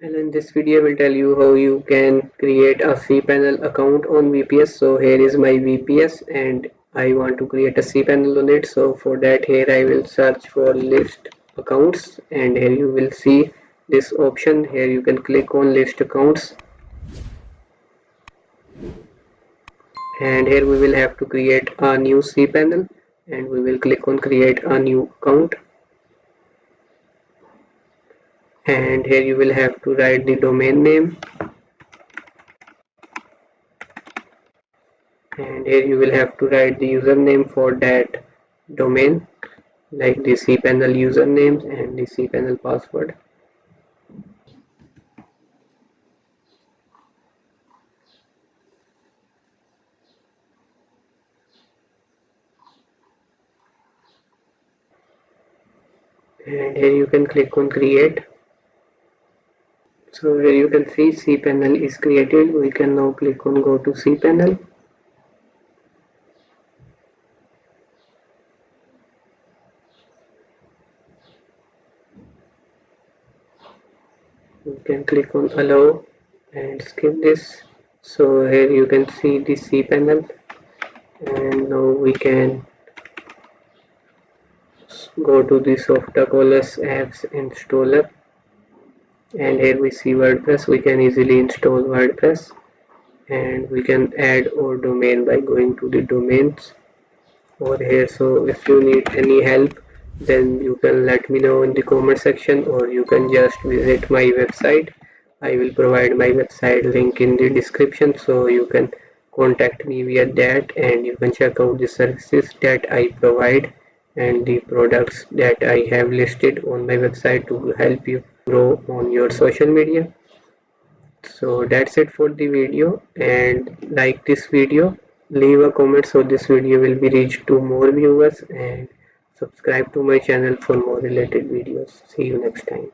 And in this video I will tell you how you can create a cPanel account on VPS. So here is my VPS and I want to create a cPanel on it. So for that, here I will search for list accounts, and here you will see this option. Here you can click on list accounts, and here we will have to create a new cPanel, and we will click on create a new account. And here you will have to write the domain name, and here you will have to write the username for that domain, like the cPanel usernames and the cPanel password. And here you can click on create. So here you can see cPanel is created. We can now click on go to cPanel. You can click on allow and skip this. So here you can see the cPanel, and now we can go to the Softacolors apps installer, and here we see WordPress. We can easily install WordPress, and we can add our domain by going to the domains over here. So if you need any help, then you can let me know in the comment section, or you can just visit my website. I will provide my website link in the description, so you can contact me via that, and you can check out the services that I provide and the products that I have listed on my website to help you grow on your social media. So that's it for the video, and like this video, leave a comment so this video will be reached to more viewers, and subscribe to my channel for more related videos. See you next time.